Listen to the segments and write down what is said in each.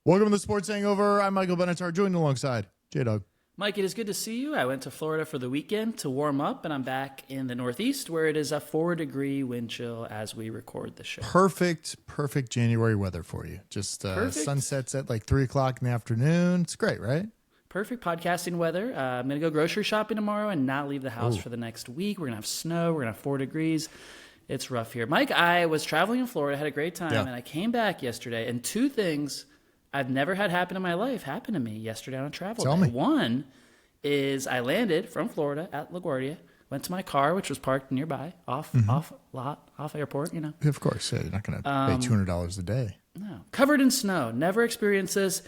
Welcome to the Sports Hangover. I'm Michael Benatar, joined alongside J-Dog. Mike, it is good to see you. I went to Florida for the weekend to warm up, and I'm back in the Northeast where it is a 4-degree wind chill as we record the show. Perfect January weather for you. Just sunsets at like 3 o'clock in the afternoon. It's great, right? Perfect podcasting weather. I'm going to go grocery shopping tomorrow and not leave the house for the next week. We're going to have snow. We're going to have 4 degrees. It's rough here. Mike, I was traveling in Florida, had a great time, and I came back yesterday, and 2 things I've never had happen in my life happened to me yesterday on a travel day. One is I landed from Florida at LaGuardia, went to my car, which was parked nearby, off airport, you know. Of course, yeah, you're not going to pay $200 a day. No. Covered in snow. Never experienced this.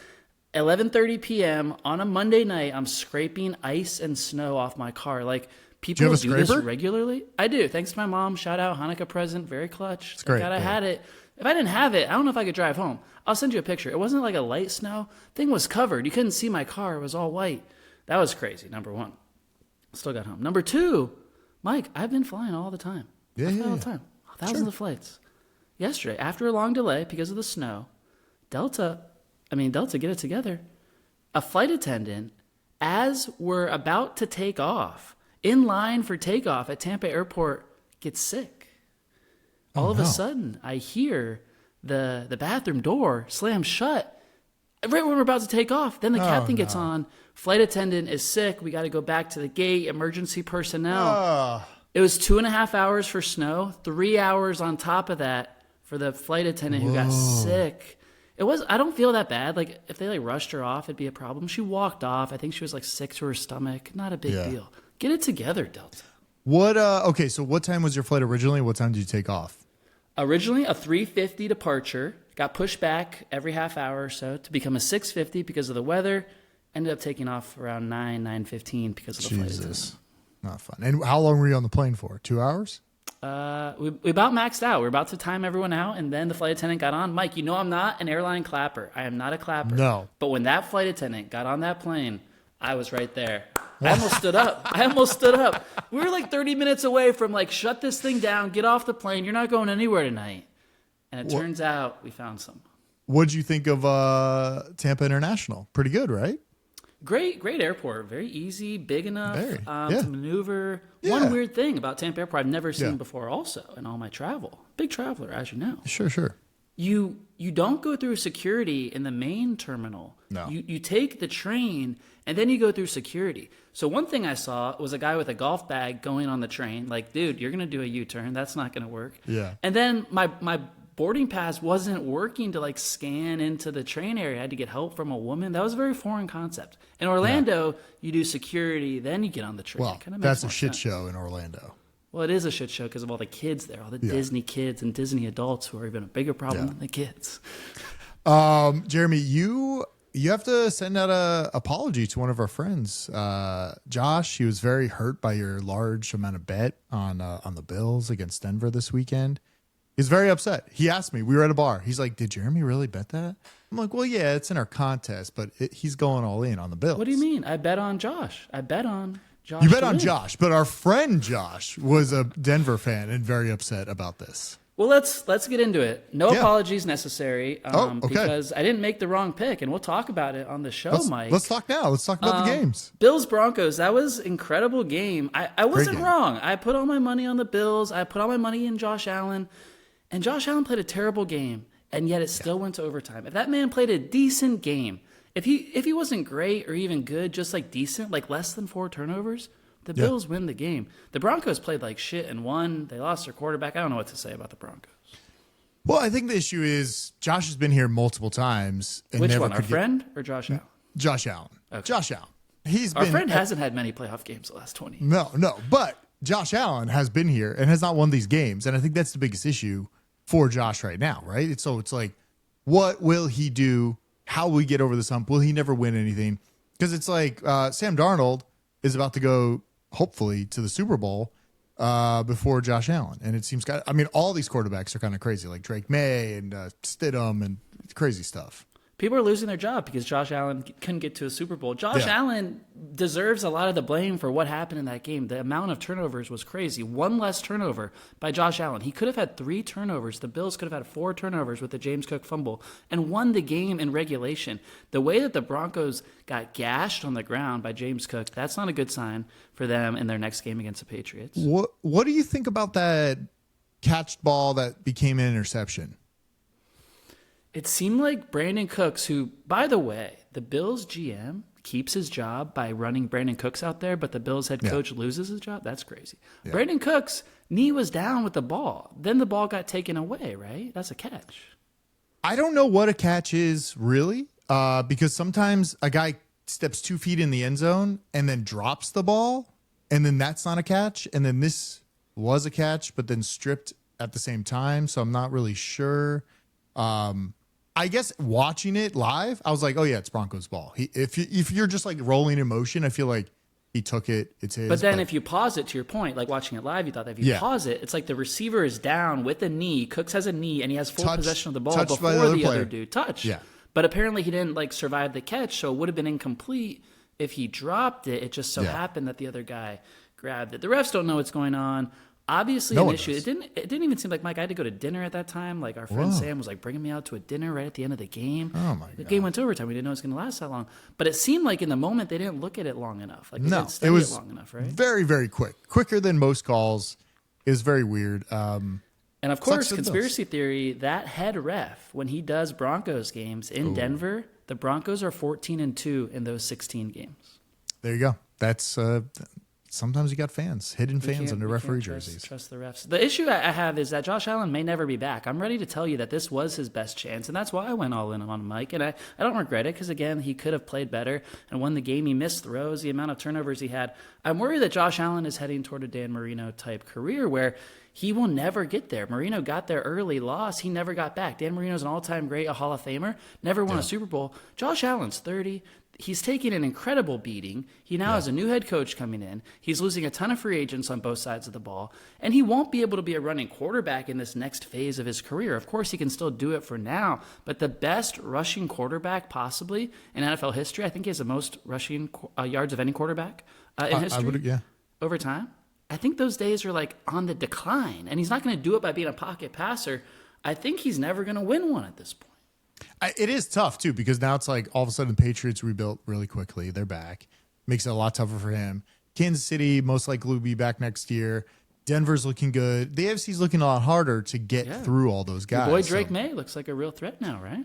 11:30 p.m. on a Monday night, I'm scraping ice and snow off my car. Like, people do this regularly. I do. Thanks to my mom. Shout out, Hanukkah present. Very clutch. It's great. God, I had it. If I didn't have it, I don't know if I could drive home. I'll send you a picture. It wasn't like a light snow. Thing was covered. You couldn't see my car. It was all white. That was crazy, number one. Still got home. Number two, Mike, I've been flying all the time. All the time. Thousands of flights. Yesterday, after a long delay because of the snow, Delta, get it together. A flight attendant, as we're about to take off, in line for takeoff at Tampa Airport, gets sick. All of a sudden, I hear the bathroom door slam shut right when we're about to take off. Then the captain gets on. Flight attendant is sick. We got to go back to the gate. Emergency personnel. It was 2.5 hours for snow, 3 hours on top of that for the flight attendant who got sick. I don't feel that bad. Like, if they rushed her off, it'd be a problem. She walked off. I think she was sick to her stomach. Not a big deal. Get it together, Delta. Okay, so what time was your flight originally? What time did you take off? Originally a 3:50 departure, got pushed back every half hour or so to become a 6:50 because of the weather. Ended up taking off around 9:15 because of the flight attendant. Not fun. And how long were you on the plane for? 2 hours? We about maxed out. We were about to time everyone out, and then the flight attendant got on. Mike, you know I'm not an airline clapper. I am not a clapper. No. But when that flight attendant got on that plane, I was right there. I almost stood up. We were 30 minutes away from shut this thing down, get off the plane. You're not going anywhere tonight. And it turns out we found some. What'd you think of Tampa International? Pretty good, right? Great airport. Very easy, big enough to maneuver. Yeah. One weird thing about Tampa Airport I've never seen before also in all my travel. Big traveler, as you know. Sure. You don't go through security in the main terminal. No. You take the train, and then you go through security. So one thing I saw was a guy with a golf bag going on the train. Dude, you're going to do a U-turn. That's not going to work. Yeah. And then my boarding pass wasn't working to scan into the train area. I had to get help from a woman. That was a very foreign concept. In Orlando, you do security, then you get on the train. Well, that's a shit show in Orlando. Well, it is a shit show because of all the kids there, all the Disney kids and Disney adults who are even a bigger problem than the kids. Jeremy, you have to send out an apology to one of our friends, Josh. He was very hurt by your large amount of bet on the Bills against Denver this weekend. He's very upset. He asked me. We were at a bar. He's like, "Did Jeremy really bet that?" I'm like, "Well, yeah, it's in our contest, but he's going all in on the Bills." What do you mean? I bet on Josh. You bet on Josh, but our friend Josh was a Denver fan and very upset about this. Well, let's get into it. No apologies necessary because I didn't make the wrong pick, and we'll talk about it on the show, Mike. Let's talk now. Let's talk about the games. Bills Broncos. That was an incredible game. I wasn't wrong. I put all my money on the Bills. I put all my money in Josh Allen, and Josh Allen played a terrible game, and yet it still went to overtime. If that man played a decent game, if he wasn't great or even good, just decent, less than 4 turnovers. The Bills win the game. The Broncos played like shit and won. They lost their quarterback. I don't know what to say about the Broncos. Well, I think the issue is Josh has been here multiple times. And which one, our friend or Josh Allen? Josh Allen. Okay. Josh Allen. Our friend hasn't had many playoff games the last 20 years. No. But Josh Allen has been here and has not won these games. And I think that's the biggest issue for Josh right now, right? So it's what will he do? How will we get over this hump? Will he never win anything? Because it's Sam Darnold is about to go hopefully to the Super Bowl before Josh Allen. And it seems all these quarterbacks are kind of crazy, like Drake Maye and Stidham and crazy stuff. People are losing their job because Josh Allen couldn't get to a Super Bowl. Josh Allen deserves a lot of the blame for what happened in that game. The amount of turnovers was crazy. One less turnover by Josh Allen. He could have had 3 turnovers. The Bills could have had 4 turnovers with the James Cook fumble and won the game in regulation. The way that the Broncos got gashed on the ground by James Cook, that's not a good sign for them in their next game against the Patriots. What do you think about that catched ball that became an interception? It seemed like Brandon Cooks, who, by the way, the Bills GM keeps his job by running Brandon Cooks out there, but the Bills head coach loses his job. That's crazy. Yeah. Brandon Cooks' knee was down with the ball. Then the ball got taken away, right? That's a catch. I don't know what a catch is really, because sometimes a guy steps 2 feet in the end zone and then drops the ball, and then that's not a catch. And then this was a catch, but then stripped at the same time. So I'm not really sure. I guess watching it live, I was like, oh yeah, it's Broncos ball. If you're just like rolling in motion, I feel like he took it. It's his. But then if you pause it, to your point, like watching it live, you thought that if you pause it, it's like the receiver is down with a knee. Cooks has a knee and he has full possession of the ball before the other dude touched. Yeah. But apparently he didn't like survive the catch, so it would have been incomplete if he dropped it. It just so happened that the other guy grabbed it. The refs don't know what's going on. Obviously an issue. It didn't even seem like Mike. I had to go to dinner at that time. Like our friend Sam was like bringing me out to a dinner right at the end of the game. Oh my god! The game went to overtime. We didn't know it was going to last that long. But it seemed like in the moment they didn't look at it long enough. Like it was long enough, right? Very, very quicker than most calls. It was very weird. And of course, conspiracy theory. That head ref, when he does Broncos games in Denver, the Broncos are 14-2 in those 16 games. There you go. That's. Sometimes you got hidden fans under referee jerseys. Trust the refs. The issue I have is that Josh Allen may never be back. I'm ready to tell you that this was his best chance, and that's why I went all in on Mike. And I don't regret it because, again, he could have played better and won the game. He missed throws, the amount of turnovers he had. I'm worried that Josh Allen is heading toward a Dan Marino-type career where he will never get there. Marino got there early, lost. He never got back. Dan Marino's an all-time great, a Hall of Famer, never won a Super Bowl. Josh Allen's 30. He's taking an incredible beating. He now has a new head coach coming in. He's losing a ton of free agents on both sides of the ball. And he won't be able to be a running quarterback in this next phase of his career. Of course, he can still do it for now. But the best rushing quarterback possibly in NFL history, I think he has the most rushing yards of any quarterback in history over time. I think those days are like on the decline. And he's not going to do it by being a pocket passer. I think he's never going to win one at this point. It is tough, too, because now it's like all of a sudden the Patriots rebuilt really quickly. They're back. Makes it a lot tougher for him. Kansas City most likely will be back next year. Denver's looking good. The AFC's looking a lot harder to get through all those guys. Your boy Drake Maye looks like a real threat now, right?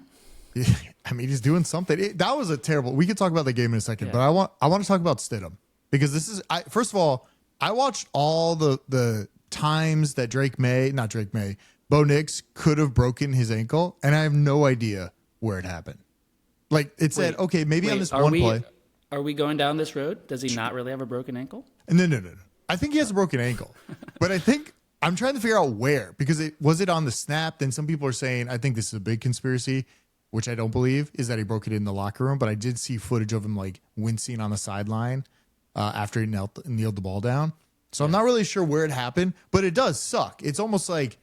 Yeah, I mean, he's doing something. That was a terrible. We could talk about the game in a second, but I want to talk about Stidham because this is. First of all, I watched all the times that Bo Nix could have broken his ankle, and I have no idea where it happened. Like it said, okay, maybe on this one play. Are we going down this road? Does he not really have a broken ankle? No. I think he has a broken ankle, but I think I'm trying to figure out where because was it on the snap? Then some people are saying I think this is a big conspiracy, which I don't believe, is that he broke it in the locker room. But I did see footage of him like wincing on the sideline after he kneeled the ball down. So I'm not really sure where it happened, but it does suck. It's almost like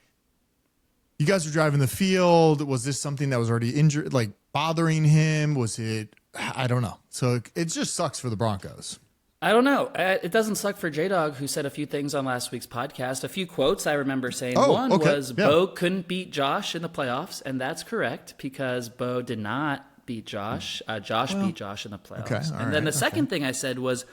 you guys were driving the field. Was this something that was already injured, like bothering him? Was it? I don't know. So it just sucks for the Broncos. I don't know. It doesn't suck for J-Dog, who said a few things on last week's podcast. A few quotes I remember saying. One was Bo couldn't beat Josh in the playoffs, and that's correct because Bo did not beat Josh. Josh beat Josh in the playoffs. Okay, and then the second thing I said was,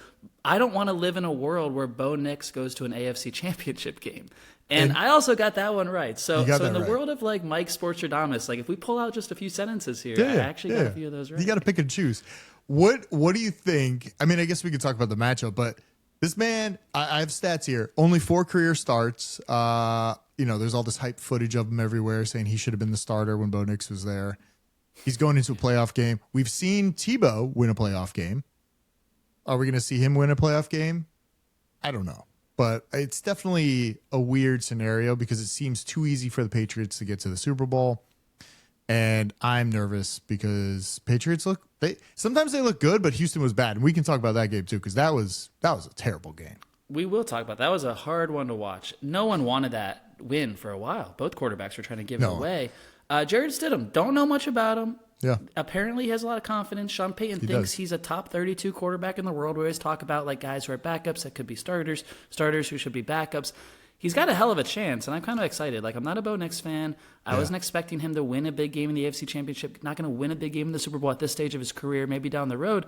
I don't want to live in a world where Bo Nix goes to an AFC championship game. And I also got that one right. So in the world of like Mike Sportstradamus, like if we pull out just a few sentences here, I actually got a few of those right. You got to pick and choose. What do you think? I mean, I guess we could talk about the matchup, but this man, I have stats here. Only 4 career starts. There's all this hype footage of him everywhere saying he should have been the starter when Bo Nix was there. He's going into a playoff game. We've seen Tebow win a playoff game. Are we going to see him win a playoff game? I don't know. But it's definitely a weird scenario because it seems too easy for the Patriots to get to the Super Bowl. And I'm nervous because Patriots sometimes they look good, but Houston was bad. And we can talk about that game too because that was a terrible game. We will talk about that. That was a hard one to watch. No one wanted that win for a while. Both quarterbacks were trying to give it away. Jarrett Stidham, don't know much about him. Yeah. Apparently he has a lot of confidence. Sean Payton thinks he's a top 32 quarterback in the world. We always talk about like guys who are backups that could be starters who should be backups. He's got a hell of a chance, and I'm kind of excited. Like, I'm not a Bo Nix fan. I wasn't expecting him to win a big game in the AFC Championship. Not going to win a big game in the Super Bowl at this stage of his career. Maybe down the road.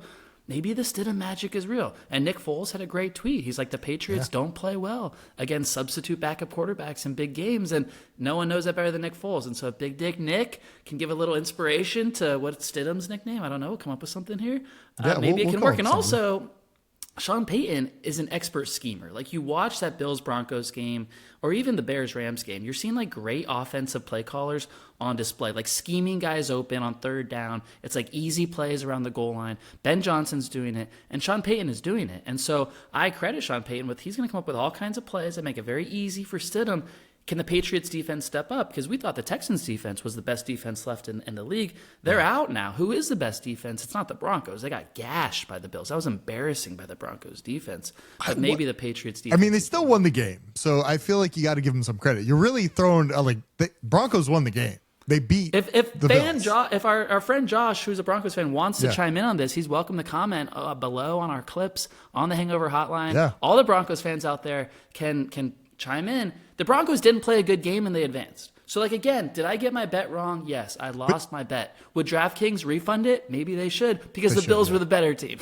Maybe the Stidham magic is real. And Nick Foles had a great tweet. He's like, the Patriots don't play well against substitute backup quarterbacks in big games, and no one knows that better than Nick Foles. And so if Big Dick Nick can give a little inspiration to what's Stidham's nickname, I don't know, come up with something here. Maybe it can work. And also, Sean Payton is an expert schemer. Like, you watch that Bills-Broncos game or even the Bears-Rams game, you're seeing like great offensive play callers on display, like scheming guys open on third down. It's like easy plays around the goal line. Ben Johnson's doing it, and Sean Payton is doing it. And so I credit Sean Payton with he's going to come up with all kinds of plays that make it very easy for Stidham. Can the Patriots defense step up? Because we thought the Texans defense was the best defense left in the league. They're out now. Who is the best defense? It's not the Broncos. They got gashed by the Bills. That was embarrassing by the Broncos defense. But maybe the Patriots defense. I mean, they still won the game. So I feel like you got to give them some credit. You're really throwing, the Broncos won the game. They beat the Bills. If our friend Josh, who's a Broncos fan, wants to chime in on this, he's welcome to comment below on our clips on the Hangover Hotline. Yeah. All the Broncos fans out there can chime in. The Broncos didn't play a good game and they advanced. So, like, again, did I get my bet wrong? Yes, I lost my bet. Would DraftKings refund it? Maybe they should, because the Bills were the better team.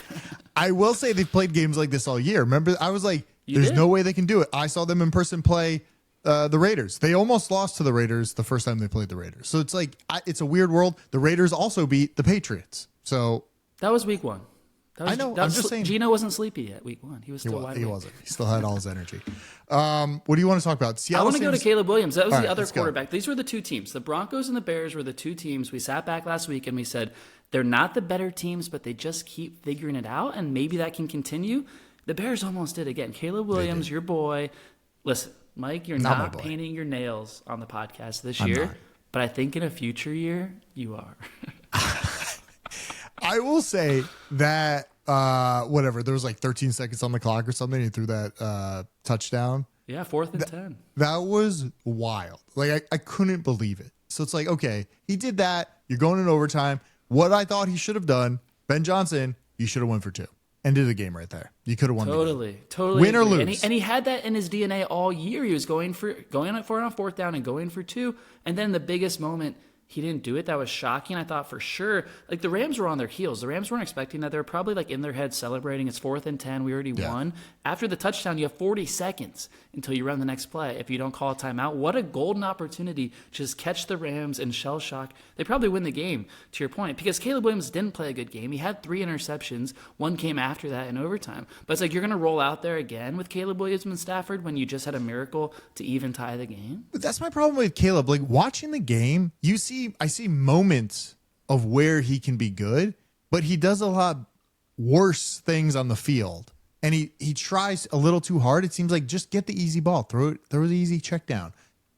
I will say they've played games like this all year. Remember, I was like, there's no way they can do it. I saw them in person play the Raiders. They almost lost to the Raiders the first time they played the Raiders. So it's like, it's a weird world. The Raiders also beat the Patriots. So that was week one. I know. I'm just saying. Gino wasn't sleepy yet week one. He was still wide awake. He wasn't. He still had all his energy. What do you want to talk about? I want to go to Caleb Williams. That was the other quarterback. Go. These were the two teams. The Broncos and the Bears were the two teams. We sat back last week and we said, they're not the better teams, but they just keep figuring it out, and maybe that can continue. The Bears almost did again. Caleb Williams, your boy. Listen, Mike, you're not painting your nails on the podcast this year, but I think in a future year, you are. I will say that there was like 13 seconds on the clock or something. He threw that touchdown. Yeah, 4th and 10. That was wild. Like, I couldn't believe it. So it's like, okay, he did that. You're going in overtime. What I thought he should have done, Ben Johnson, you should have won for 2. Ended the game right there. You could have won. Totally. Win or lose. And he had that in his DNA all year. He was going for it on 4th down and going for 2. And then the biggest moment, he didn't do it. That was shocking. I thought for sure, like, the Rams were on their heels. The Rams weren't expecting that. They were probably like in their head celebrating. It's 4th and 10. We already won. After the touchdown, you have 40 seconds until you run the next play. If you don't call a timeout, what a golden opportunity to just catch the Rams in shell shock. They probably win the game, to your point, because Caleb Williams didn't play a good game. He had 3 interceptions. 1 came after that in overtime. But it's like, you're going to roll out there again with Caleb Williams and Stafford when you just had a miracle to even tie the game? But that's my problem with Caleb. Like, watching the game, I see moments of where he can be good, but he does a lot worse things on the field. And he tries a little too hard. It seems like, just get the easy ball, throw the easy check down.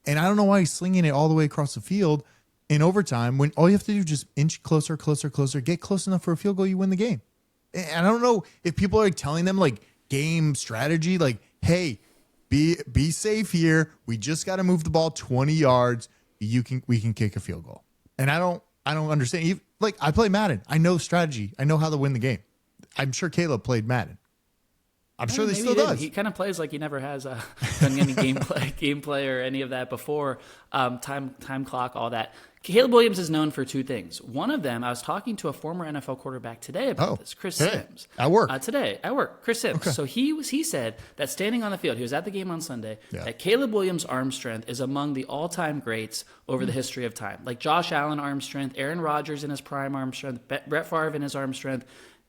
And I don't know why he's slinging it all the way across the field in overtime when all you have to do is just inch closer, get close enough for a field goal, you win the game. And I don't know if people are like telling them like game strategy, like, hey, be safe here. We just got to move the ball 20 yards. We can kick a field goal. And I don't understand. Like, I play Madden. I know strategy. I know how to win the game. I'm sure Caleb played Madden. I'm sure they still does. He kind of plays like he never has done any gameplay or any of that before. Time clock, all that. Caleb Williams is known for 2 things. One of them, I was talking to a former NFL quarterback today about this, Chris Sims. At work. Today, at work, Chris Sims. Okay. So he said that standing on the field, he was at the game on Sunday, that Caleb Williams' arm strength is among the all-time greats over the history of time. Like Josh Allen arm strength, Aaron Rodgers in his prime arm strength, Brett Favre in his arm strength.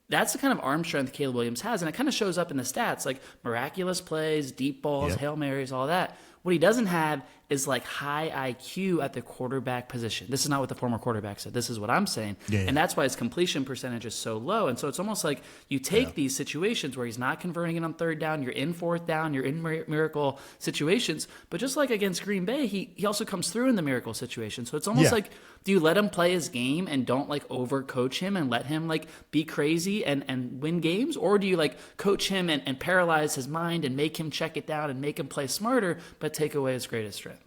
That's the kind of arm strength Caleb Williams has, and it kind of shows up in the stats, like miraculous plays, deep balls, Hail Marys, all that. What he doesn't have is like high IQ at the quarterback position. This is not what the former quarterback said. This is what I'm saying. And that's why his completion percentage is so low. And so it's almost like you take these situations where he's not converting it on 3rd down, you're in 4th down, you're in miracle situations. But just like against Green Bay, he also comes through in the miracle situation. So it's almost like, do you let him play his game and don't like overcoach him and let him like be crazy and win games? Or do you like coach him and paralyze his mind and make him check it down and make him play smarter, but take away his greatest strength?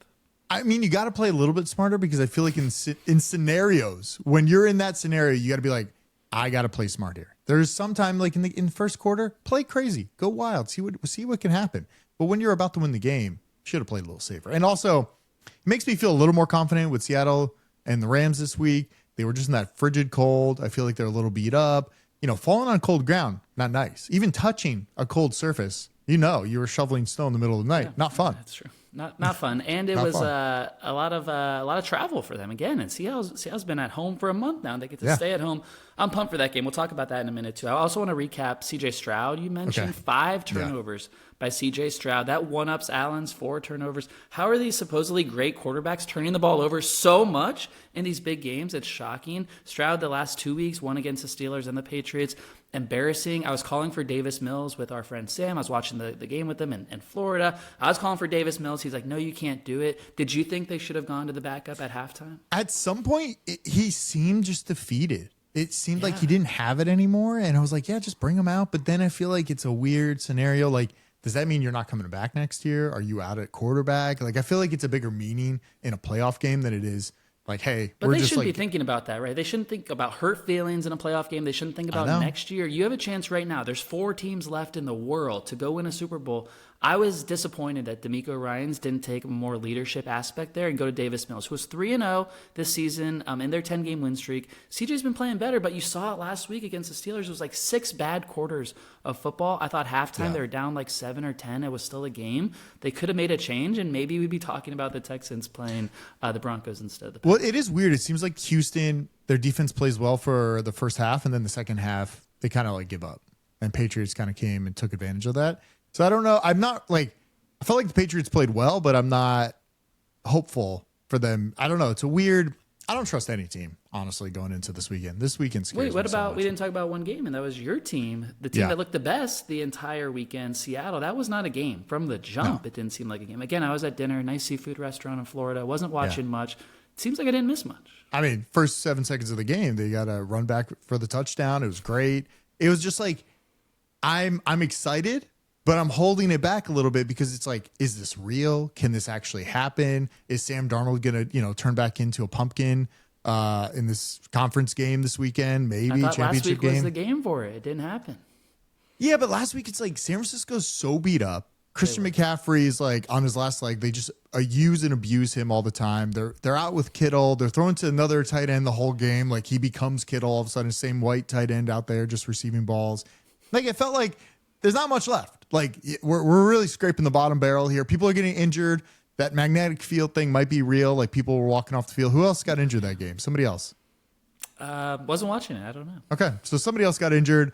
I mean, you got to play a little bit smarter because I feel like in scenarios, when you're in that scenario, you got to be like, I got to play smart here. There's sometime like in the first quarter, play crazy, go wild, see what can happen. But when you're about to win the game, you should have played a little safer. And also, it makes me feel a little more confident with Seattle and the Rams this week. They were just in that frigid cold. I feel like they're a little beat up. Falling on cold ground, not nice. Even touching a cold surface, you were shoveling snow in the middle of the night. Not fun. That's true. Not fun. And it was a lot of travel for them again. And Seattle's been at home for a month now. They get to stay at home. I'm pumped for that game. We'll talk about that in a minute too. I also want to recap CJ Stroud. You mentioned 5 turnovers by CJ Stroud. That one-ups Allen's 4 turnovers. How are these supposedly great quarterbacks turning the ball over so much in these big games? It's shocking. Stroud the last 2 weeks, one against the Steelers and the Patriots. Embarrassing. I was calling for Davis Mills with our friend Sam. I was watching the game with them in Florida. I was calling for Davis Mills. He's like, no, you can't do it. Did you think they should have gone to the backup at halftime? At some point, he seemed just defeated. It seemed like he didn't have it anymore. And I was like, yeah, just bring him out. But then I feel like it's a weird scenario. Like, does that mean you're not coming back next year? Are you out at quarterback? Like, I feel like it's a bigger meaning in a playoff game than it is like, hey, but they shouldn't be thinking about that, right? They shouldn't think about hurt feelings in a playoff game. They shouldn't think about next year. You have a chance right now. There's 4 teams left in the world to go win a Super Bowl. I was disappointed that D'Amico Ryans didn't take a more leadership aspect there and go to Davis Mills, who was 3-0 this season in their 10-game win streak. CJ's been playing better, but you saw it last week against the Steelers. It was like 6 bad quarters of football. I thought halftime they were down like 7 or 10. It was still a game. They could have made a change, and maybe we'd be talking about the Texans playing the Broncos instead of the Patriots. Well, it is weird. It seems like Houston, their defense plays well for the first half, and then the second half, they kind of like give up. And Patriots kind of came and took advantage of that. So I don't know. I'm not like, I felt like the Patriots played well, but I'm not hopeful for them. I don't know. It's a weird, I don't trust any team, honestly, going into this weekend. This weekend scares Wait, what me so about, much. we didn't talk about one game, and that was your team, the team that looked the best the entire weekend, Seattle. That was not a game. From the jump, It didn't seem like a game. Again, I was at dinner, nice seafood restaurant in Florida. Wasn't watching much. It seems like I didn't miss much. I mean, first 7 seconds of the game, they got a run back for the touchdown. It was great. It was just like, I'm excited, but I'm holding it back a little bit because it's like, is this real? Can this actually happen? Is Sam Darnold going to, turn back into a pumpkin in this conference game this weekend? Maybe I thought championship last week game. was the game for it. It didn't happen. Yeah, but last week it's like San Francisco's so beat up. Christian McCaffrey is like on his last leg. They just use and abuse him all the time. They're out with Kittle. They're throwing to another tight end the whole game. Like he becomes Kittle all of a sudden. Same white tight end out there just receiving balls. Like it felt like there's not much left. Like we're really scraping the bottom barrel here. People are getting injured. That magnetic field thing might be real. Like people were walking off the field. Who else got injured that game? Somebody else. Wasn't watching it. I don't know. Okay, so somebody else got injured.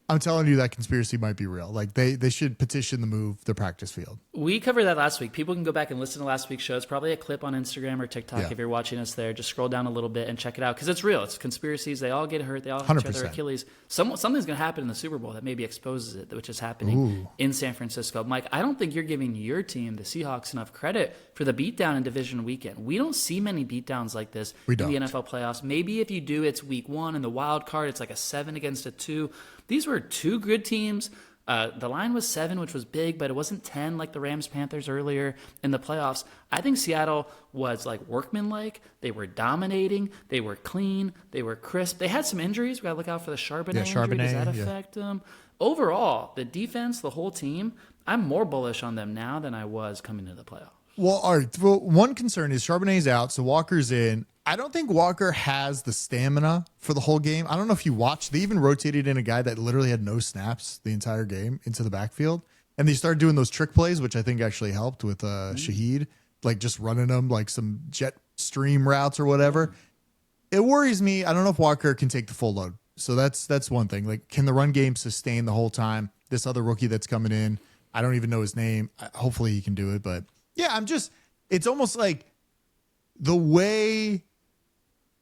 I'm telling you that conspiracy might be real. Like they should petition to move the practice field. We covered that last week. People can go back and listen to last week's show. It's probably a clip on Instagram or TikTok if you're watching us there. Just scroll down a little bit and check it out because it's real. It's conspiracies. They all get hurt. They all have each other Achilles. Something's going to happen in the Super Bowl that maybe exposes it, which is happening in San Francisco. Mike, I don't think you're giving your team, the Seahawks, enough credit for the beatdown in division weekend. We don't see many beatdowns like this in the NFL playoffs. Maybe if you do, it's week 1 and the wild card. It's like a 7 against a 2. These were 2 good teams. The line was 7, which was big, but it wasn't 10 like the Rams-Panthers earlier in the playoffs. I think Seattle was like workmanlike. They were dominating. They were clean. They were crisp. They had some injuries. We got to look out for the Charbonnet injury. Does that affect them? Overall, the defense, the whole team, I'm more bullish on them now than I was coming into the playoffs. Well, all right. Well, one concern is Charbonnet's out, so Walker's in. I don't think Walker has the stamina for the whole game. I don't know if you watched. They even rotated in a guy that literally had no snaps the entire game into the backfield. And they started doing those trick plays, which I think actually helped with Shaheed, like just running them like some jet stream routes or whatever. It worries me. I don't know if Walker can take the full load. So that's one thing. Like, can the run game sustain the whole time? This other rookie that's coming in, I don't even know his name. Hopefully he can do it. But yeah, it's almost like the way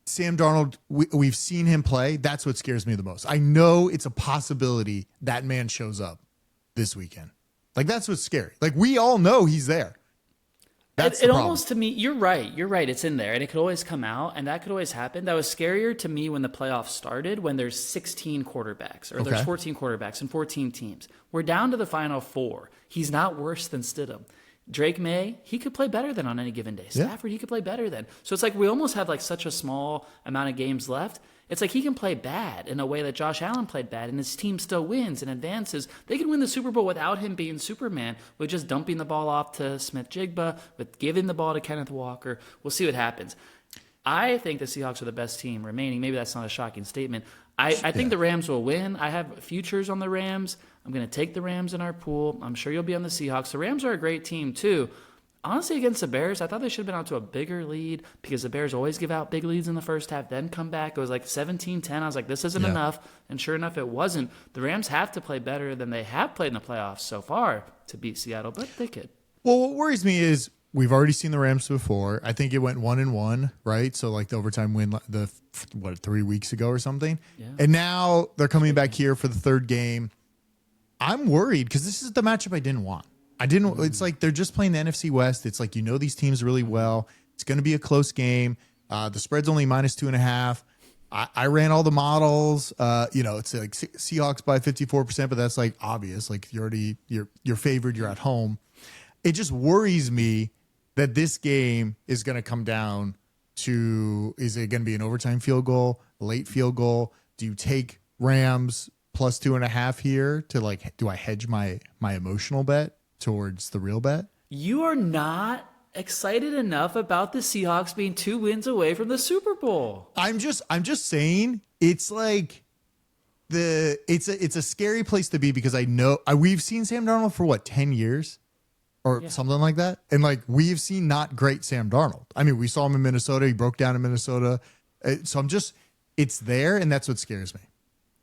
Sam Darnold, we've seen him play. That's what scares me the most. I know it's a possibility that man shows up this weekend. Like, that's what's scary. Like, we all know he's there. That's it almost, to me, you're right. It's in there, and it could always come out, and that could always happen. That was scarier to me when the playoffs started, when there's 16 quarterbacks, or there's 14 quarterbacks and 14 teams. We're down to the final 4. He's not worse than Stidham. Drake Maye, he could play better than on any given day. Stafford, he could play better than. So it's like we almost have like such a small amount of games left. It's like he can play bad in a way that Josh Allen played bad, and his team still wins and advances. They can win the Super Bowl without him being Superman, with just dumping the ball off to Smith-Jigba, with giving the ball to Kenneth Walker. We'll see what happens. I think the Seahawks are the best team remaining. Maybe that's not a shocking statement. I think the Rams will win. I have futures on the Rams. I'm going to take the Rams in our pool. I'm sure you'll be on the Seahawks. The Rams are a great team, too. Honestly, against the Bears, I thought they should have been out to a bigger lead because the Bears always give out big leads in the first half, then come back. It was like 17-10. I was like, this isn't enough. And sure enough, it wasn't. The Rams have to play better than they have played in the playoffs so far to beat Seattle, but they could. Well, what worries me is we've already seen the Rams before. I think it went 1-1, right? So like the overtime win, 3 weeks ago or something. Yeah. And now they're coming back here for the third game. I'm worried because this is the matchup I didn't want. It's like they're just playing the NFC West. It's like, these teams really well. It's going to be a close game. The spread's only -2.5. I ran all the models. It's like Seahawks by 54%, but that's like obvious. Like you're favored. You're at home. It just worries me that this game is going to come down to, is it going to be an overtime field goal, late field goal? Do you take Rams +2.5 here to like, do I hedge my emotional bet towards the real bet? You are not excited enough about the Seahawks being 2 wins away from the Super Bowl. I'm just saying it's like it's a scary place to be because I know we've seen Sam Darnold for 10 years or something like that. And like we've seen not great Sam Darnold. I mean, we saw him in Minnesota. He broke down in Minnesota. So it's there. And that's what scares me.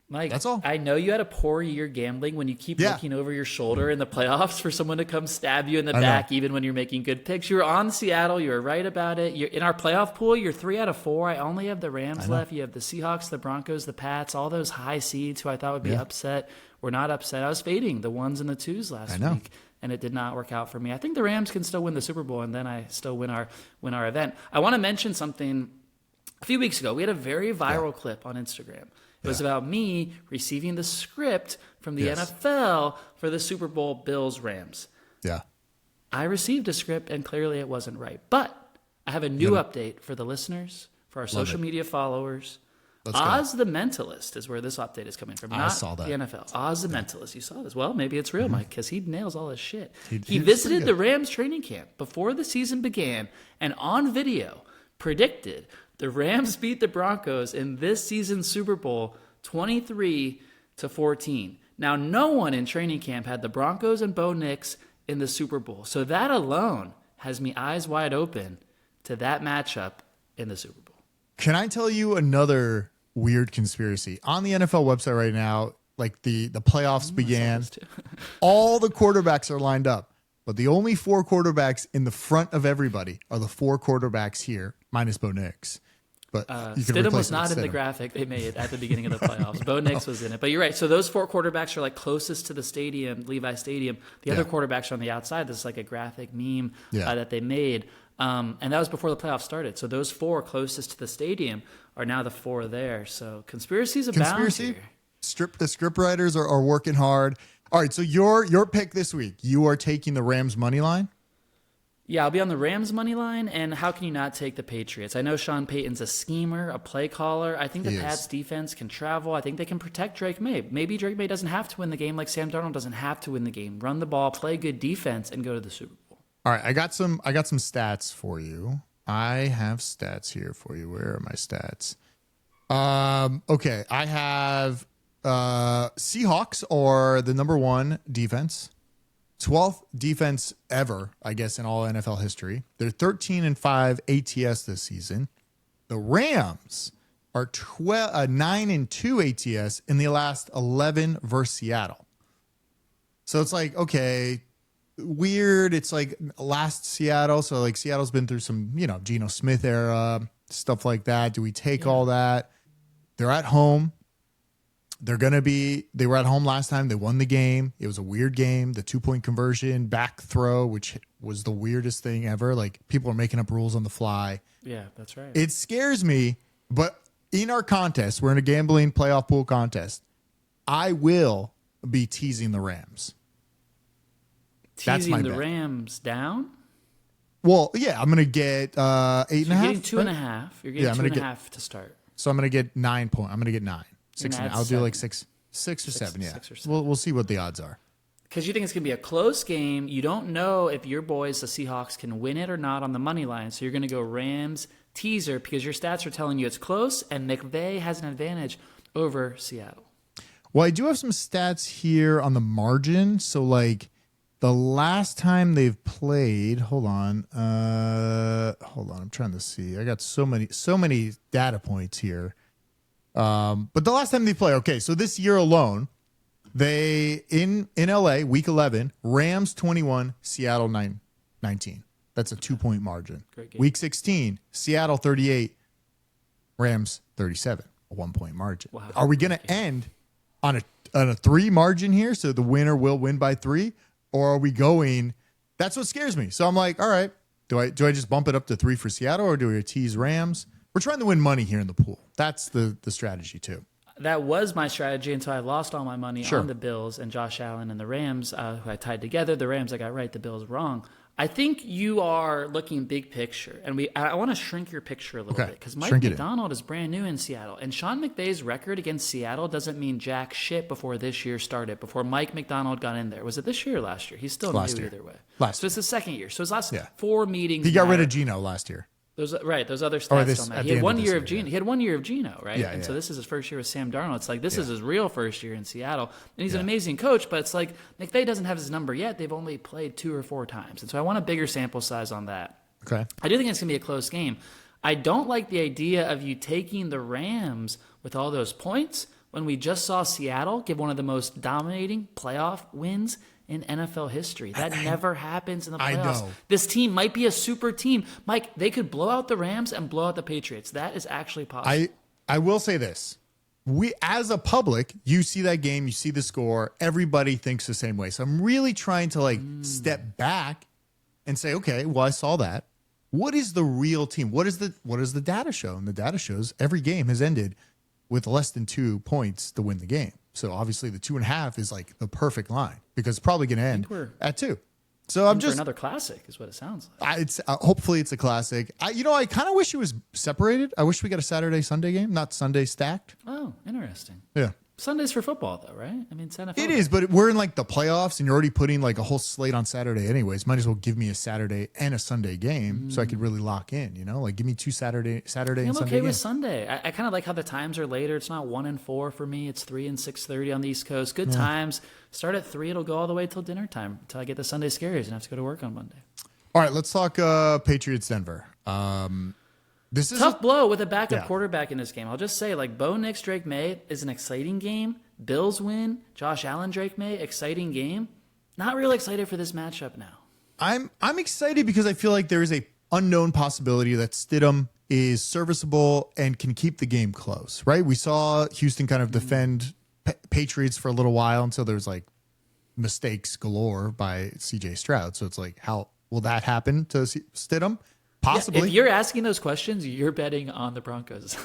Mike, that's all. I know you had a poor year gambling when you keep looking over your shoulder in the playoffs for someone to come stab you in the back, even when you're making good picks. You were on Seattle. You were right about it. You're in our playoff pool. You're 3 out of 4. I only have the Rams left. You have the Seahawks, the Broncos, the Pats, all those high seeds who I thought would be upset. We're not upset. I was fading the 1s and the 2s last week, and it did not work out for me. I think the Rams can still win the Super Bowl, and then I still win our event. I want to mention something. A few weeks ago, we had a very viral clip on Instagram. It was about me receiving the script from the NFL for the Super Bowl Bills-Rams. Yeah. I received a script, and clearly it wasn't right. But I have a new update for the listeners, for our social media followers. Oz the Mentalist is where this update is coming from, not the NFL. Oz the Mentalist. You saw this. Well, maybe it's real, Mike, because he nails all this shit. He visited the Rams training camp before the season began, and on video predicted the Rams beat the Broncos in this season's Super Bowl 23-14. Now, no one in training camp had the Broncos and Bo Nix in the Super Bowl. So that alone has me eyes wide open to that matchup in the Super Bowl. Can I tell you another weird conspiracy? On the NFL website right now, like the playoffs began, all the quarterbacks are lined up. But the only 4 quarterbacks in the front of everybody are the 4 quarterbacks here, minus Bo Nix. But Stidham was not in the graphic they made at the beginning of the playoffs. Bo Nix was in it. But you're right. So those 4 quarterbacks are like closest to the stadium, Levi Stadium. The other quarterbacks are on the outside. This is like a graphic meme that they made. And that was before the playoffs started. So those 4 closest to the stadium are now the 4 there. So conspiracies abound here. The script writers are working hard. All right, so your pick this week, you are taking the Rams money line? Yeah, I'll be on the Rams money line, and how can you not take the Patriots? I know Sean Payton's a schemer, a play caller. I think the Pats defense can travel. I think they can protect Drake Maye. Maybe Drake Maye doesn't have to win the game like Sam Darnold doesn't have to win the game. Run the ball, play good defense, and go to the Super Bowl. All right, I got some stats for you. I have stats here for you. Where are my stats? Okay, I have Seahawks are the number 1 defense. 12th defense ever, I guess, in all NFL history. They're 13-5 ATS this season. The Rams are 9-2 ATS in the last 11 versus Seattle. So it's like, okay, weird. It's like last Seattle. So like Seattle's been through some, Geno Smith era, stuff like that. Do we take all that? They're at home. They were at home last time. They won the game. It was a weird game. The 2-point conversion, back throw, which was the weirdest thing ever. Like people are making up rules on the fly. Yeah, that's right. It scares me, but in our contest, we're in a gambling playoff pool contest. I will be teasing the Rams. That's my Teasing the bet. Rams down. Well, yeah, I'm gonna get 8.5. You're getting 2.5. You're getting I'm two gonna and a get- half to start. So I'm gonna get 9 points. I'm gonna get 9. Six. gonna And add I'll do like 7. 6 or 7. Yeah, 6 or 7. We'll see what the odds are. Because you think it's going to be a close game. You don't know if your boys, the Seahawks, can win it or not on the money line. So you're going to go Rams teaser because your stats are telling you it's close, and McVay has an advantage over Seattle. Well, I do have some stats here on the margin. So like the last time they've played, hold on. I'm trying to see. I got so many data points here. But the last time they play, okay, so this year alone, they in LA, week 11, Rams 21, Seattle 19. That's a 2-point margin. Great game. Week 16, Seattle 38, Rams 37, a 1-point margin. Wow. Are we going to end on a 3 margin here? So the winner will win by 3, or are we going? That's what scares me. So I'm like, all right, do I just bump it up to 3 for Seattle, or do we tease Rams? We're trying to win money here in the pool. That's the strategy too. That was my strategy until I lost all my money Sure. on the Bills and Josh Allen and the Rams, who I tied together. The Rams I got right, the Bills wrong. I think you are looking big picture, and I want to shrink your picture a little Okay. bit because Mike Shrink it in. McDonald is brand new in Seattle, and Sean McVay's record against Seattle doesn't mean jack shit before this year started, before Mike McDonald got in there. Was it this year or last year? He's still Last new year. either way. Last So it's the second year. So his last Yeah. 4 meetings. He got rid matter. of Geno last year. Those other stats Or don't this- matter. at He the had end 1 of year this of year, Geno. He had 1 year of Geno, right? Yeah, and so yeah. this is his first year with Sam Darnold. It's like this is Yeah. his real first year in Seattle, and he's an Yeah. amazing coach. But it's like McVay doesn't have his number yet. They've only played 2 or 4 times, and so I want a bigger sample size on that. Okay. I do think it's going to be a close game. I don't like the idea of you taking the Rams with all those points when we just saw Seattle give one of the most dominating playoff wins in NFL history. That never happens in the I playoffs. know. This team might be a super team. Mike, they could blow out the Rams and blow out the Patriots. That is actually possible. I will say this. We, as a public, you see that game, you see the score, everybody thinks the same way. So I'm really trying to step back and say, okay, well, I saw that. What is the real team? What does the data show? And the data shows every game has ended with less than 2 points to win the game. So obviously the 2.5 is like the perfect line because it's probably going to end we're at 2. So I'm for just another classic is what it sounds like. it's hopefully it's a classic. I kind of wish it was separated. I wish we got a Saturday Sunday game, not Sunday stacked. Oh, interesting. Yeah. Sunday's for football, though, right? I mean, it's NFL. It is, but we're in like the playoffs and you're already putting like a whole slate on Saturday anyways. Might as well give me a Saturday and a Sunday game so I could really lock in, Like give me 2 Saturday and I'm Sunday okay games. with Sunday. I kind of like how the times are later. It's not 1 and 4 for me. It's 3 and 6:30 on the East Coast. Good times. Start at 3. It'll go all the way till dinner time until I get the Sunday scaries and have to go to work on Monday. All right, let's talk Patriots Denver. This is Tough blow with a backup quarterback in this game. I'll just say, Bo Nix, Drake Maye is an exciting game. Bills win. Josh Allen, Drake Maye, exciting game. Not real excited for this matchup now. I'm excited because I feel like there is a unknown possibility that Stidham is serviceable and can keep the game close, right? We saw Houston kind of defend Patriots for a little while until there was mistakes galore by CJ Stroud. So it's like, how will that happen to Stidham? Possibly. If you're asking those questions, you're betting on the Broncos.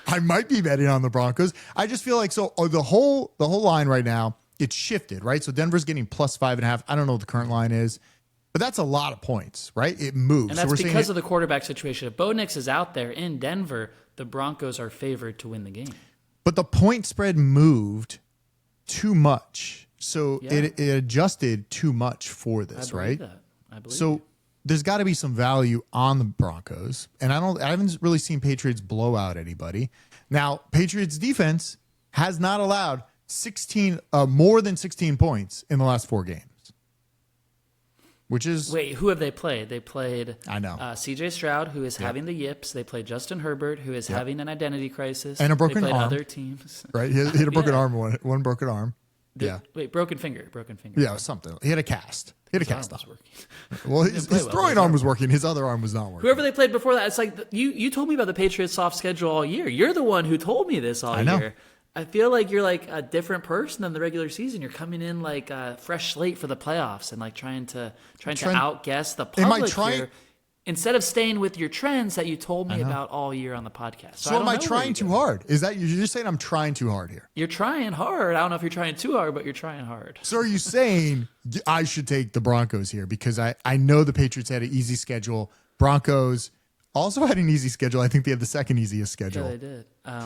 I might be betting on the Broncos. I just feel like the whole line right now, it's shifted, right? So Denver's getting plus 5.5. I don't know what the current line is, but that's a lot of points, right? It moves. And that's because of the quarterback situation. If Bo Nix is out there in Denver, the Broncos are favored to win the game. But the point spread moved too much. So it adjusted too much for this, right? I believe So you. there's got to be some value on the Broncos. And I haven't really seen Patriots blow out anybody. Now, Patriots defense has not allowed more than 16 points in the last 4 games. Which is Wait, who have they played? They played I know. CJ Stroud, who is having the yips. They played Justin Herbert, who is having an identity crisis. And a broken they played arm. other teams. right. He had a broken Yeah. arm, one broken arm. Wait, broken finger. Yeah, something. He had a cast. He had a cast Arm on. was working. Well, his play well. throwing His arm arm was working. His other arm was not working. Whoever they played before that, it's like you told me about the Patriots' soft schedule all year. You're the one who told me this all I know. year. I feel like you're like a different person than the regular season. You're coming in like a fresh slate for the playoffs and like trying to outguess the Am I public trying? here. instead of staying with your trends that you told me about all year on the podcast. So am I trying too hard? Is that you're just saying I'm trying too hard here? You're trying hard. I don't know if you're trying too hard, but you're trying hard. So are you saying I should take the Broncos here because I know the Patriots had an easy schedule. Broncos also had an easy schedule. I think they had the second easiest schedule. Yeah, they did.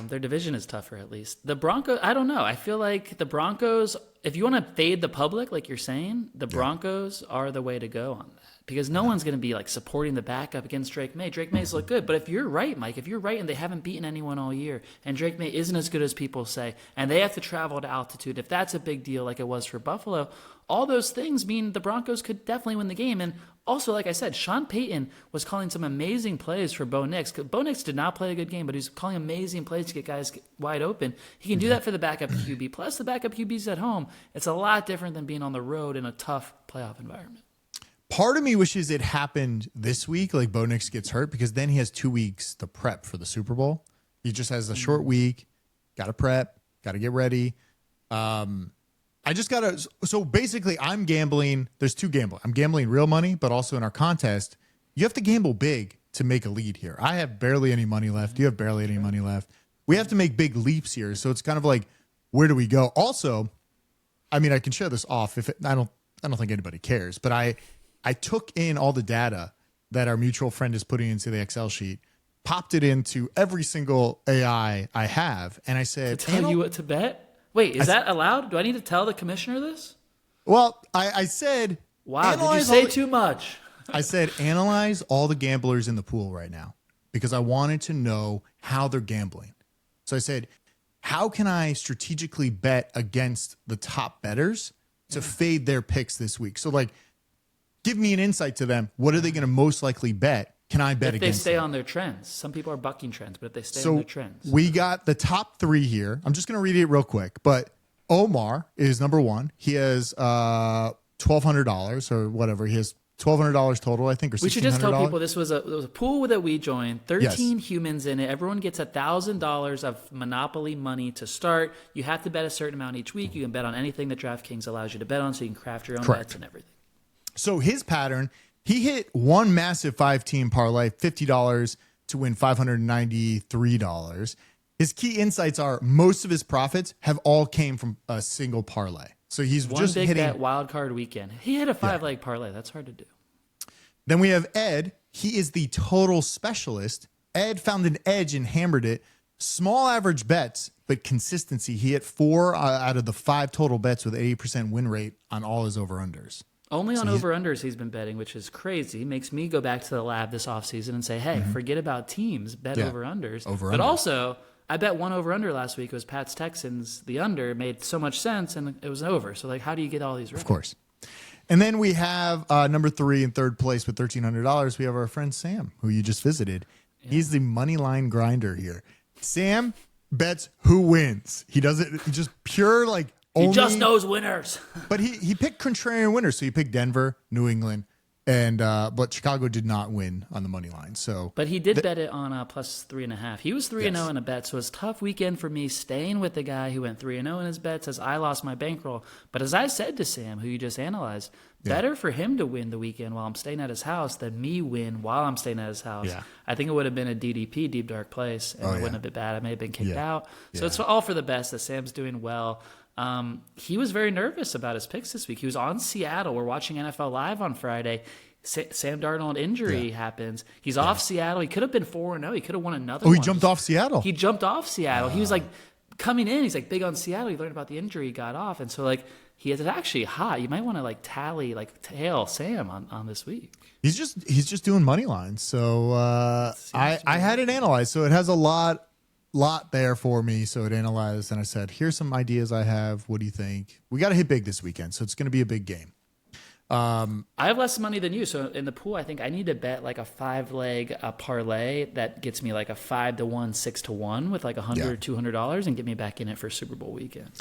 Their division is tougher, at least. The Broncos, I don't know. I feel like the Broncos, if you want to fade the public, like you're saying, the Broncos are the way to go on that. Because no one's going to be like supporting the backup against Drake Maye. Drake Maye's look good. But if you're right, Mike, if you're right and they haven't beaten anyone all year, and Drake Maye isn't as good as people say, and they have to travel to altitude, if that's a big deal like it was for Buffalo, all those things mean the Broncos could definitely win the game. And also, like I said, Sean Payton was calling some amazing plays for Bo Nix. Bo Nix did not play a good game, but he's calling amazing plays to get guys wide open. He can do that for the backup QB. Plus, the backup QB's at home. It's a lot different than being on the road in a tough playoff environment. Part of me wishes it happened this week, like Bo Nix gets hurt, because then he has 2 weeks to prep for the Super Bowl. He just has a short week, got to prep, got to get ready. I just got to, so basically I'm gambling. There's two gambling. I'm gambling real money, but also in our contest, you have to gamble big to make a lead here. I have barely any money left. You have barely any money left. We have to make big leaps here. So it's kind of like, where do we go? Also, I mean, I can share this off I don't think anybody cares, but I took in all the data that our mutual friend is putting into the Excel sheet, popped it into every single AI I have, and I said, to tell you what to bet? Wait, is that allowed? Do I need to tell the commissioner this? Well, I said, wow, did you say too much? I said, analyze all the gamblers in the pool right now because I wanted to know how they're gambling. So I said, how can I strategically bet against the top bettors to fade their picks this week? So like, give me an insight to them. What are they going to most likely bet? Can I bet against them? If they stay on their trends. Some people are bucking trends, but if they stay on their trends. We got the top three here. I'm just going to read it real quick. But Omar is number one. He has $1,200 or whatever. He has $1,200 total, I think, or $1,600. We should just tell people this was a pool that we joined. 13 humans in it. Everyone gets $1,000 of Monopoly money to start. You have to bet a certain amount each week. You can bet on anything that DraftKings allows you to bet on, so you can craft your own bets and everything. So his pattern, he hit one massive 5-team parlay, $50 to win $593. His key insights are most of his profits have all came from a single parlay. So he's one just big hitting bet wild card weekend. He hit a 5-leg parlay. That's hard to do. Then we have Ed. He is the total specialist. Ed found an edge and hammered it. Small average bets, but consistency. He hit 4 out of the 5 total bets with 80% win rate on all his over-unders. Only on over-unders he's been betting, which is crazy. Makes me go back to the lab this offseason and say, hey, forget about teams, bet over-unders. But also, I bet one over-under last week. It was Pats-Texans. The under made so much sense, and it was over. So, like, how do you get all these right? Of course. And then we have number 3 in third place with $1,300. We have our friend Sam, who you just visited. Yeah. He's the money line grinder here. Sam bets who wins. He does it just pure, like, he just knows winners. But he picked contrarian winners. So he picked Denver, New England, and but Chicago did not win on the money line. So, but he did bet it on plus 3.5. He was 3-0 in a bet, so it was a tough weekend for me staying with the guy who went 3-0 in his bets as I lost my bankroll. But as I said to Sam, who you just analyzed, better for him to win the weekend while I'm staying at his house than me win while I'm staying at his house. Yeah. I think it would have been a DDP, deep dark place, and it wouldn't have been bad. I may have been kicked out. So it's all for the best that Sam's doing well. He was very nervous about his picks this week. He was on Seattle. We're watching NFL Live on Friday. Sam Darnold injury happens. He's off Seattle. He could have been 4-0. He could have won another one. He jumped off Seattle. He jumped off Seattle. He was like coming in. He's like big on Seattle. He learned about the injury. He got off. And so like he is actually hot. You might want to like tail Sam on this week. He's just doing money lines. So I had it analyzed. So it has a lot there for me. So it analyzed and I said, here's some ideas I have. What do you think? We got to hit big this weekend. So it's going to be a big game. I have less money than you. So in the pool, I think I need to bet like a 5-leg parlay that gets me like a 5-1, 6-1 with like $100 or $200 and get me back in it for Super Bowl weekend.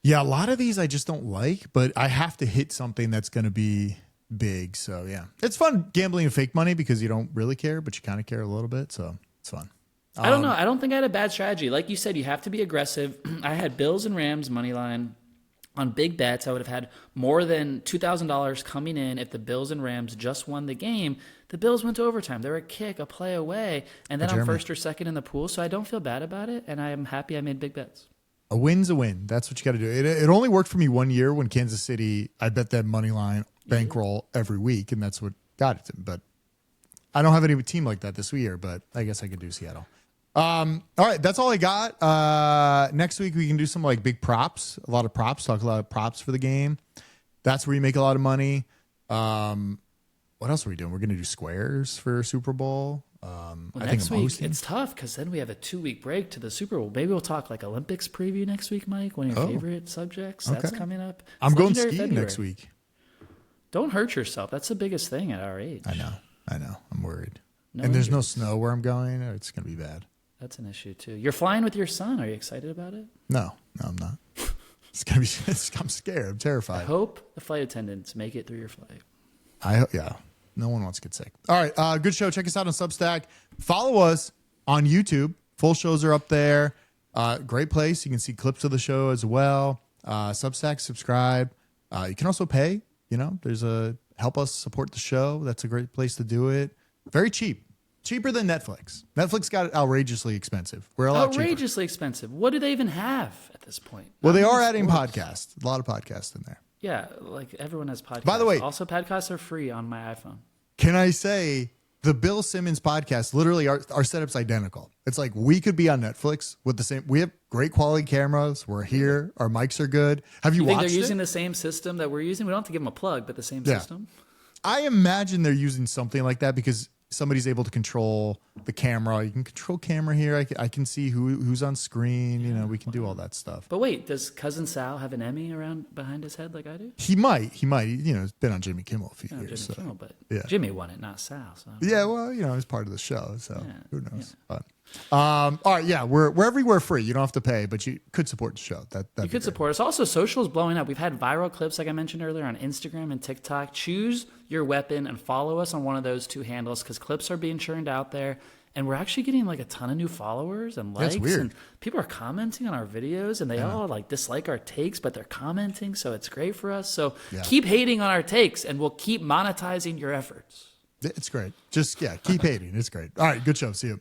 Yeah. A lot of these I just don't like, but I have to hit something that's going to be big. So yeah, it's fun gambling fake money because you don't really care, but you kind of care a little bit. So it's fun. I don't know. I don't think I had a bad strategy. Like you said, you have to be aggressive. I had Bills and Rams money line on big bets. I would have had more than $2,000 coming in if the Bills and Rams just won the game. The Bills went to overtime. They were a kick, a play away, and then I'm first or second in the pool, so I don't feel bad about it, and I am happy I made big bets. A win's a win. That's what you got to do. It only worked for me 1 year when Kansas City, I bet that money line bankroll every week, and that's what got it to me. But I don't have any team like that this year, but I guess I could do Seattle. All right, that's all I got. Next week we can do some like big props, a lot of props, talk a lot of props for the game. That's where you make a lot of money. What else are we doing? We're going to do squares for Super Bowl. I next think week it's tough because then we have a 2-week break to the Super Bowl. Maybe we'll talk like Olympics preview next week, Mike. One of your favorite subjects. Okay. That's coming up. I'm going skiing next week. Don't hurt yourself. That's the biggest thing at our age. I know. I'm worried. And there's no snow where I'm going. It's going to be bad. That's an issue too. You're flying with your son. Are you excited about it? No, I'm not. It's gonna be. I'm scared. I'm terrified. I hope the flight attendants make it through your flight. Yeah. No one wants to get sick. All right. Good show. Check us out on Substack. Follow us on YouTube. Full shows are up there. Great place. You can see clips of the show as well. Substack, subscribe. You can also pay. There's a help us support the show. That's a great place to do it. Very cheap. Cheaper than Netflix. Netflix got outrageously expensive. We're a lot outrageously expensive. What do they even have at this point? Well, they are adding podcasts. A lot of podcasts in there. Yeah, like everyone has podcasts. By the way, also podcasts are free on my iPhone. Can I say the Bill Simmons podcast? Literally, our setup's identical. It's like we could be on Netflix with the same. We have great quality cameras. We're here. Our mics are good. Have you watched it? Think they're using the same system that we're using? We don't have to give them a plug, but the same system. I imagine they're using something like that because somebody's able to control the camera. You can control camera here. I can see who's on screen. We can do all that stuff. But wait, does Cousin Sal have an Emmy around behind his head like I do? He might. He's been on Jimmy Kimmel a few years. Jimmy Kimmel, but Jimmy won it, not Sal. So well, he's part of the show, so who knows. Yeah. But, all right, we're everywhere free. You don't have to pay, but you could support the show. You could support us. Also, social is blowing up. We've had viral clips, like I mentioned earlier, on Instagram and TikTok. Choose your weapon and follow us on one of those two handles because clips are being churned out there. And we're actually getting like a ton of new followers and likes. That's weird. And people are commenting on our videos and they all like dislike our takes, but they're commenting. So it's great for us. So keep hating on our takes and we'll keep monetizing your efforts. It's great. Just, keep hating. It's great. All right. Good show. See you.